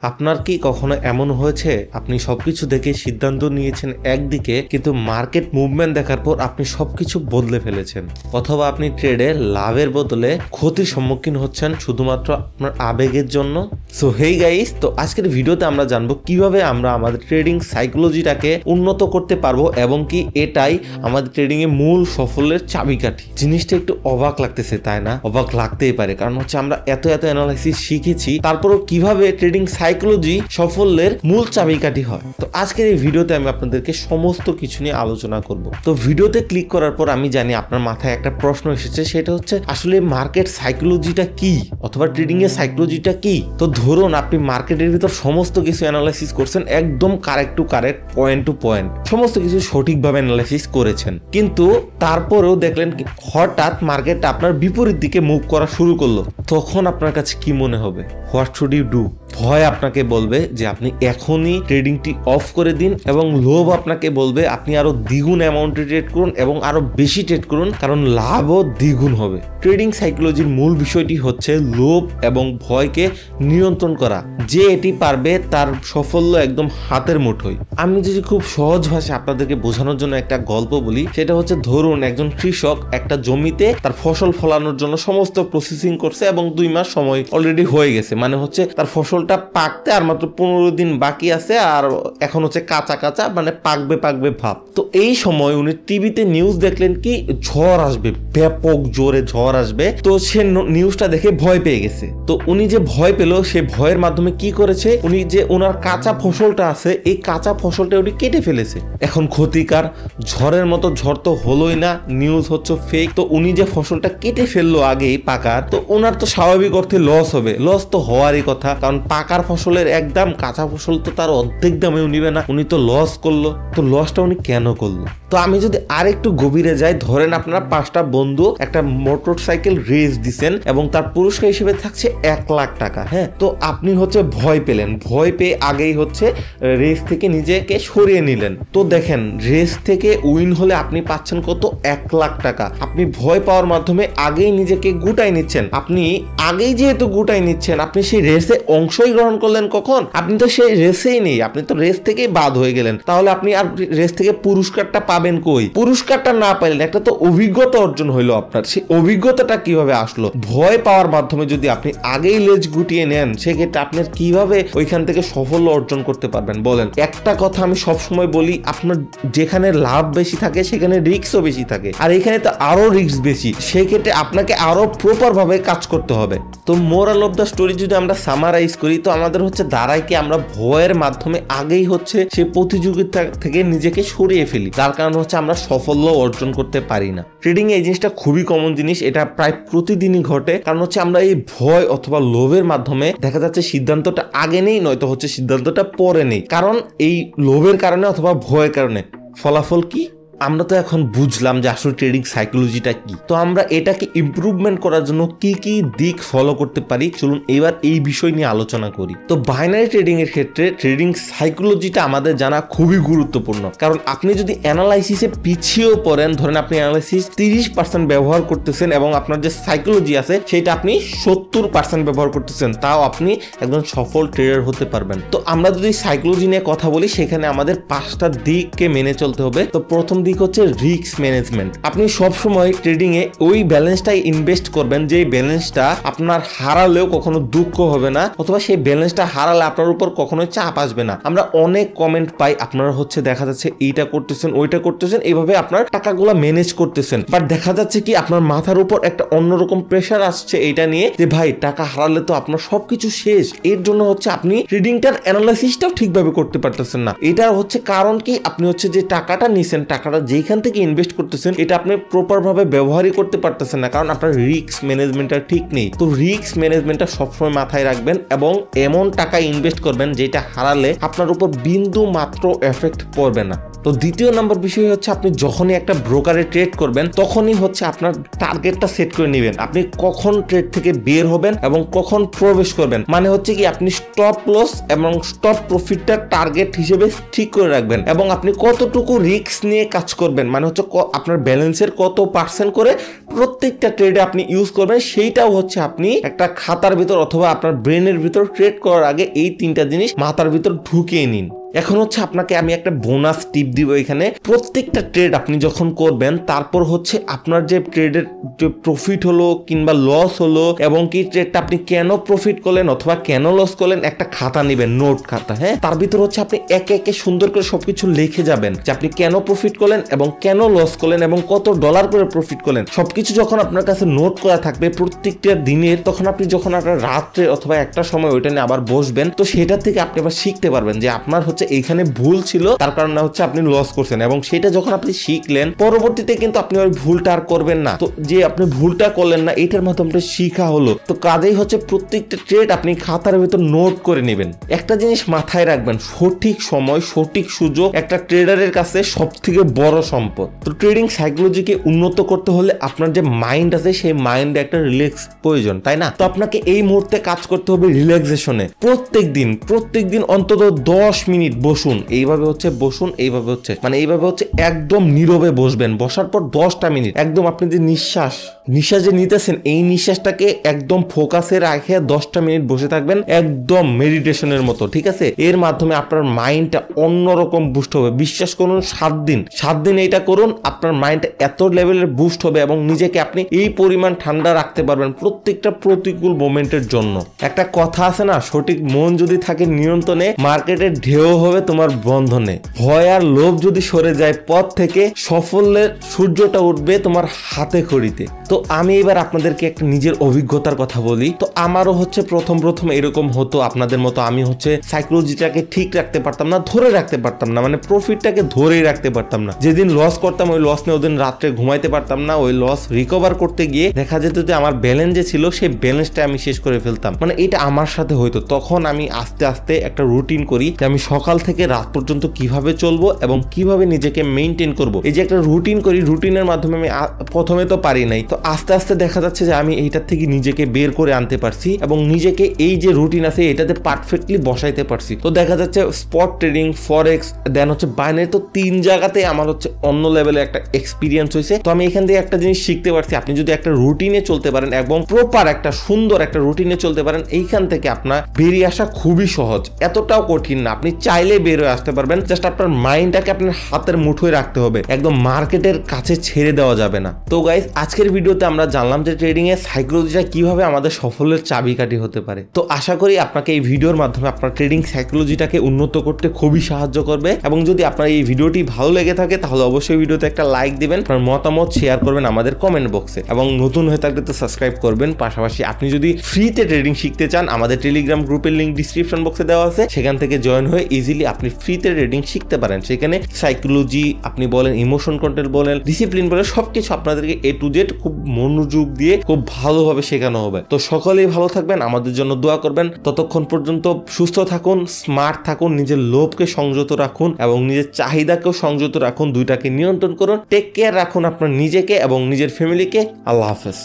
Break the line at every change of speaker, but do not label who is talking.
আপনার কি কখনো এমন হয়েছে আপনি সবকিছু দেখে সিদ্ধান্ত নিয়েছেন একদিকে, কিন্তু মার্কেট মুভমেন্ট দেখার পর আপনি সবকিছু বদলে ফেলেছেন, অথবা আপনি ট্রেডে লাভের বদলে ক্ষতির সম্মুখীন হচ্ছেন শুধুমাত্র আপনার আবেগের জন্য? সো হেই গাইস, তো আজকের ভিডিওতে আমরা জানবো কিভাবে আমরা আমাদের ট্রেডিং সাইকোলজিটাকে উন্নত করতে পারবো এবং কি এটাই আমাদের ট্রেডিং এ মূল সফলের চাবিকাঠি। জিনিসটা একটু অবাক লাগতেছে, তাই না? অবাক লাগতেই পারে, কারণ হচ্ছে আমরা এত অ্যানালাইসিস শিখেছি, তারপরও কিভাবে ট্রেডিং সাইকোলজি সাফল্যের মূল চাবিকাঠি হয়। তো আজকের এই ভিডিওতে আমি আপনাদেরকে সমস্ত কিছু নিয়ে আলোচনা করব। তো ভিডিওতে ক্লিক করার পর আমি জানি আপনার মাথায় একটা প্রশ্ন এসেছে, সেটা হচ্ছে আসলে মার্কেট সাইকোলজিটা কি, অথবা ট্রেডিং এর সাইকোলজিটা কি। তো ধরুন আপনি মার্কেটের ভিতর সমস্ত কিছু অ্যানালাইসিস করছেন, একদম correct to correct, point to point, সমস্ত কিছু সঠিকভাবে অ্যানালাইসিস করেছেন, কিন্তু তারপরেও দেখলেন হঠাৎ মার্কেটটা আপনার বিপরীত দিকে মুভ করা শুরু করলো। তখন আপনার কাছে কি মনে হবে? What should you do? ভয় আপনাকে বলবে যে আপনি এখনই ট্রেডিংটি অফ করে দিন, এবং লোভ আপনাকে বলবে আপনি আরো দ্বিগুণ অ্যামাউন্টে ট্রেড করুন এবং আরো বেশি ট্রেড করুন, কারণ লাভও দ্বিগুণ হবে। ট্রেডিং সাইকোলজির মূল বিষয়টি হচ্ছে লোভ এবং ভয়কে নিয়ন্ত্রণ করা। যে এটি পারবে তার সাফল্য একদম হাতের মুঠোয়। আমি যদি খুব সহজ ভাষায় আপনাদেরকে বোঝানোর জন্য একটা গল্প বলি, সেটা হচ্ছে ধরুন একজন কৃষক একটা জমিতে তার ফসল ফলানোর জন্য সমস্ত প্রসেসিং করছে এবং 2 মাস সময় অলরেডি হয়ে গেছে, মানে হচ্ছে তার ফসলটা পাকতে আর মাত্র 15 দিন বাকি আছে, আর এখন হচ্ছে কাঁচা কাঁচা, মানে পাকবে ভাব। তো এই সময় উনি টিভিতে নিউজ দেখলেন কি ঝড় আসবে, ব্যাপক জোরে ঝড় আসবে। তো সে নিউজটা দেখে ভয় পেয়ে গেছে। তো উনি যে ভয় পেল, সে ভয়ের মাধ্যমে কি করেছে, উনি যে ওনার কাঁচা ফসলটা আছে, এই কাঁচা ফসলটা উনি কেটে ফেলেছে। এখন ক্ষতিকার, ঝড়ের মতো ঝড় তো হলোই না, নিউজ হচ্ছে ফেক। তো উনি যে ফসলটা কেটে ফেললো আগেই পাকার, তো ওনার তো স্বাভাবিক অর্থে লস হবে, লস তো হওয়ারই কথা, কারণ পাকার ফসলের এক দাম, কাঁচা ফসল তো তার অর্ধেক দামেও নিবে না। উনি তো লস করলো। তো লসটা উনি কেন করলো? তো আমি যদি আরেকটু গভীরে যাই, ধরেন আপনারা 5টা বন্ধু একটা মোটরসাইকেল রেস দিছেন এবং তার পুরস্কার হিসেবে থাকছে 1 লাখ টাকা। হ্যাঁ, তো আপনি হচ্ছে ভয় পেলেন, ভয় পেয়ে আগেই হচ্ছে রেস থেকে নিজেকে সরিয়ে নিলেন। তো দেখেন, রেস থেকে উইন হলে আপনি পাচ্ছেন কত? 1 লাখ টাকা। আপনি ভয় পাওয়ার মাধ্যমে আগেই নিজেকে গুটাই নিচ্ছেন। আপনি আগেই যেহেতু গুটাই নিচ্ছেন, আপনি সেই রেসে অংশই গ্রহণ করলেন কখন? আপনি তো সেই রেসেই নেই, আপনি তো রেস থেকেই বাদ হয়ে গেলেন। তাহলে আপনি আর রেস থেকে পুরস্কারটা পাবেন কই? পুরস্কারটা না পাইলেন, একটা তো অভিজ্ঞতা অর্জন হইলো আপনার। সেই অভিজ্ঞতাটা কিভাবে আসলো? ভয় পাওয়ার মাধ্যমে যদি আপনি আগেই লেজ গুটিয়ে নেন, সেক্ষেত্রে আপনার কিভাবে ওইখান থেকে সাফল্য অর্জন করতে পারবেন বলেন? একটা কথা আমি সবসময় বলি, আপনার যেখানে লাভ বেশি থাকে সেখানে রিস্কও বেশি থাকে, আর এখানে তো আরো রিস্ক বেশি। সেই ক্ষেত্রে আপনাকে আরো প্রপার ভাবে কাজ করতে হবে। তো মোরাল অফ দ্য স্টোরি যদি আমরা সামারাইজ করি, তো আমাদের হচ্ছে দাঁড়ায় কি আমরা ভয়ের মাধ্যমে আগেই হচ্ছে সেই প্রতিযোগিতা থেকে নিজেকে সরিয়ে ফেলি, যার কারণে হচ্ছে আমরা সাফল্য অর্জন করতে পারি না। ট্রেডিং এই জিনিসটা খুবই কমন জিনিস, এটা প্রায় প্রতিদিনই ঘটে। কারণ হচ্ছে আমরা এই ভয় অথবা লোভের মাধ্যমে দেখা যাচ্ছে সিদ্ধান্তটা আগে নেই, নয়তো হচ্ছে সিদ্ধান্তটা পরে নেই। কারণ এই লোভের কারণে অথবা ভয়ের কারণে ফলাফল কি? আমরা তো এখন বুঝলাম যে আসলে ট্রেডিং সাইকোলজিটা কি। তো আমরা এটাকে ইমপ্রুভমেন্ট করার জন্য কি কি দিক ফলো করতে পারি, চলুন এবার এই বিষয় নিয়ে আলোচনা করি। তো বাইনারি ট্রেডিং এর ক্ষেত্রে ট্রেডিং সাইকোলজিটা আমাদের জানা খুবই গুরুত্বপূর্ণ, কারণ আপনি যদি অ্যানালাইসিসে পিছিয়েও পড়েন, ধরেন আপনি অ্যানালাইসিস 30% ব্যবহার করতেছেন এবং আপনার যে সাইকোলজি আছে সেটা আপনি 70% ব্যবহার করতেছেন, তাও আপনি একজন সফল ট্রেডার হতে পারবেন। তো আমরা যদি সাইকোলজি নিয়ে কথা বলি, সেখানে আমাদের 5টা দিককে মেনে চলতে হবে। তো প্রথম দিক হচ্ছে রিস্ক ম্যানেজমেন্ট। আপনি সবসময় ট্রেডিং এ ওই ব্যালেন্সটাই ইনভেস্ট করবেন যে ব্যালেন্সটা আপনার হারালেও কখনো দুঃখ হবে না, অথবা সেই ব্যালেন্সটা হারালে আপনার উপর কখনোই চাপ আসবে না। আমরা অনেক কমেন্ট পাই, আপনারা হচ্ছে দেখা যাচ্ছে এইটা করতেছেন ওইটা করতেছেন, এইভাবে আপনার টাকাগুলো ম্যানেজ করতেছেন, বাট দেখা যাচ্ছে কি আপনার মাথার উপর একটা অন্যরকম প্রেশার আসছে এইটা নিয়ে যে ভাই টাকা হারালে তো আপনার সবকিছু শেষ। এর জন্য হচ্ছে আপনি ট্রেডিংটার অ্যানালাইসিসটাও ঠিকভাবে করতে পারতেছেন না। এটা হচ্ছে কারণ কি, আপনি হচ্ছে যে টাকাটা নিছেন, টাকাটা যেখান থেকে ইনভেস্ট করতেছেন, এটা আপনি প্রপার ভাবে ব্যবহারই করতে পারতেছেন না, কারণ আপনার রিস্ক ম্যানেজমেন্টটা ঠিক নেই। তো রিস্ক ম্যানেজমেন্টটা সবসময় মাথায় রাখবেন এবং এমন টাকা ইনভেস্ট করবেন যেটা হারালে আপনার উপর বিন্দু মাত্র এফেক্ট পড়বে না। তো দ্বিতীয় নাম্বার বিষয় হচ্ছে আপনি যখনই একটা ব্রোকারে ট্রেড করবেন তখনই হচ্ছে আপনার টার্গেটটা সেট করে নেবেন, আপনি কখন ট্রেড থেকে বের হবেন এবং কখন প্রবেশ করবেন। মানে হচ্ছে কি আপনি স্টপ লস এবং স্টপ প্রফিটটা টার্গেট হিসেবে ঠিক করে রাখবেন এবং আপনি কতটুকু রিস্ক নিয়ে কাজ করবেন, মানে হচ্ছে আপনার ব্যালেন্সের কত পার্সেন্ট করে প্রত্যেকটা ট্রেডে আপনি ইউজ করবেন, সেইটাও হচ্ছে আপনি একটা খাতার ভিতর অথবা আপনার ব্রেনের ভিতর ট্রেড করার আগে এই তিনটা জিনিস মাথার ভিতর ঢুকিয়ে নিন। এখন হচ্ছে আপনাকে আমি একটা বোনাস টিপ দিব এখানে। প্রত্যেকটা ট্রেড আপনি যখন করবেন তারপর হচ্ছে আপনার যে ট্রেডের যে প্রফিট হলো কিংবা লস হলো এবং কি ট্রেডটা আপনি কেন প্রফিট করলেন অথবা কেন লস করলেন একটা খাতা নেবেন, নোট খাতা। হ্যাঁ, তার ভিতর হচ্ছে আপনি একে একে সুন্দর করে সবকিছু লিখে যাবেন যে আপনি কেন প্রফিট করলেন এবং কেন লস করলেন এবং কত ডলার করে প্রফিট করলেন। সবকিছু যখন আপনার কাছে নোট করা থাকবে প্রত্যেকটা দিনের, তখন আপনি যখন আপনার রাত্রে অথবা একটা সময় ওইটা নিয়ে আবার বসবেন, তো সেটা থেকে আপনি আবার শিখতে পারবেন যে আপনার হচ্ছে এইখানে ভুল ছিল, তার কারণে হচ্ছে আপনি লস করছেন এবং সেটা যখন আপনি শিখলেন পরবর্তীতে কিন্তু আপনি ওই ভুলটা আর করবেন না। তো যে আপনি ভুলটা করলেন না এটার মাধ্যমে শিখা হলো। তো কাজেই হচ্ছে প্রত্যেকটা ট্রেড আপনি খাতার ভিতর নোট করে নেবেন। একটা জিনিস মাথায় রাখবেন, সঠিক সময় সঠিক সুযোগ একটা ট্রেডারের কাছে সব থেকে বড় সম্পদ। তো ট্রেডিং সাইকোলজিকে উন্নত করতে হলে আপনার যে মাইন্ড আছে সেই মাইন্ডে একটা রিল্যাক্স প্রয়োজন, তাই না? তো আপনাকে এই মুহূর্তে কাজ করতে হবে রিল্যাক্সেশনে। প্রত্যেক দিন অন্তত 10 মিনিট বসুন, এইভাবে হচ্ছে বসুন, এইভাবে হচ্ছে মানে এইভাবে হচ্ছে একদম নীরবে বসবেন। বসার পর 10টা মিনিট একদম আপনি যে নিঃশ্বাস যে নিতেছেন এই নিঃশ্বাসটাকে একদম ফোকাসে রাখে 10টা মিনিট বসে থাকবেন, একদম মেডিটেশনের মতো, ঠিক আছে? এর মাধ্যমে আপনার মাইন্ডটা অন্যরকম বুস্ট হবে। বিশ্বাস করুন, 7 দিন এইটা করুন, আপনার মাইন্ডটা এত লেভেলের বুস্ট হবে এবং নিজেকে আপনি এই পরিমাণ ঠান্ডা রাখতে পারবেন প্রত্যেকটা প্রতিকূল মোমেন্টের জন্য। একটা কথা আছে না, সঠিক মন যদি থাকে নিয়ন্ত্রণে, মার্কেটের ঢেউ হবে তোমার বন্ধনে। ভয় আর লোভ যদি সরে যায় পথ থেকে, সাফল্যের সূর্যটা উঠবে তোমার হাতে খড়িতে। তো আমি এবার আপনাদেরকে একটা নিজের অভিজ্ঞতার কথা বলি। তো আমারও হচ্ছে প্রথম এরকম হতো আপনাদের মতো। আমি হচ্ছে সাইকোলজিটাকে ঠিক রাখতে পারতাম না, ধরে রাখতে পারতাম না, মানে প্রফিটটাকে ধরেই রাখতে পারতাম না। যেদিন লস করতাম ওই লস নিয়ে ওদিন রাত্রে ঘুমাইতে পারতাম না। ওই লস রিকভার করতে গিয়ে দেখা যেত যে আমার ব্যালেন্স যে ছিল সেই ব্যালেন্সটা আমি শেষ করে ফেলতাম। মানে এটা আমার সাথে হইতো। তখন আমি আস্তে আস্তে একটা রুটিন করি যে আমি সকাল থেকে রাত পর্যন্ত কিভাবে চলবো এবং কিভাবে নিজেকে মেইনটেইন করব। এই যে একটা রুটিন করি, রুটিনের মাধ্যমে আমি প্রথমে তো পারি নাই, তো আস্তে আস্তে দেখা যাচ্ছে যে আমি এইটার থেকে নিজেকে বের করে আনতে পারছি এবং নিজেকে এই যে রুটিন আছে এটাতে পারফেক্টলি বসাইতে পারছি। তো দেখা যাচ্ছে স্পট ট্রেডিং, ফরেক্স, দেন হচ্ছে বাইনারি, তো 3 জায়গাতে আমার হচ্ছে অন্য লেভেলে একটা এক্সপিরিয়েন্স হয়েছে। তো আমি এখান থেকে একটা জিনিস শিখতে পারছি, আপনি যদি একটা রুটিনে চলতে পারেন এবং প্রপার একটা সুন্দর একটা রুটিনে চলতে পারেন, এইখান থেকে আপনার বেরিয়ে আসা খুবই সহজ, এতটাও কঠিন না। আপনি চাইলে বের হয়ে আসতে পারবেন, জাস্ট আপনার মাইন্ডটাকে আপনার হাতের মুঠোয় রাখতে হবে, একদম মার্কেটের কাছে ছেড়ে দেওয়া যাবে না। তো গাইস, আজকের ভিডিওতে আমরা জানলাম যে ট্রেডিং এর সাইকোলজিটা কিভাবে আমাদের সাফল্যের চাবিকাঠি হতে পারে। তো আশা করি আপনাকে এই ভিডিওর মাধ্যমে আপনার ট্রেডিং সাইকোলজিটাকে উন্নত করতে খুবই সাহায্য করবে। এবং যদি আপনার এই ভিডিওটি ভালো লেগে থাকে তাহলে অবশ্যই ভিডিওতে একটা লাইক দিবেন, আপনার মতামত শেয়ার করবেন আমাদের কমেন্ট বক্সে এবং নতুন হয়ে থাকলে তো সাবস্ক্রাইব করবেন। পাশাপাশি আপনি যদি ফ্রিতে ট্রেডিং শিখতে চান, আমাদের টেলিগ্রাম গ্রুপের লিংক ডিসক্রিপশন বক্সে দেওয়া আছে, সেখান থেকে জয়েন হয়ে ইজিলি আপনি ফ্রিতে ট্রেডিং শিখতে পারেন। সেখানে সাইকোলজি আপনি বলেন, ইমোশন কন্ট্রোল বলেন, ডিসিপ্লিন বলেন, সবকিছু আপনাদেরকে A to Z খুব মনোযোগ দিয়ে খুব ভালোভাবে শেখানো হবে। তো সকলেই ভালো থাকবেন, আমাদের জন্য দোয়া করবেন। ততক্ষণ পর্যন্ত সুস্থ থাকুন, স্মার্ট থাকুন, নিজের লোভকে সংযত রাখুন এবং নিজের চাহিদাকেও সংযত রাখুন, দুইটাকে নিয়ন্ত্রণ করুন। টেক কেয়ার রাখুন আপনার নিজেকে এবং নিজের ফ্যামিলিকে। আল্লাহ হাফেজ।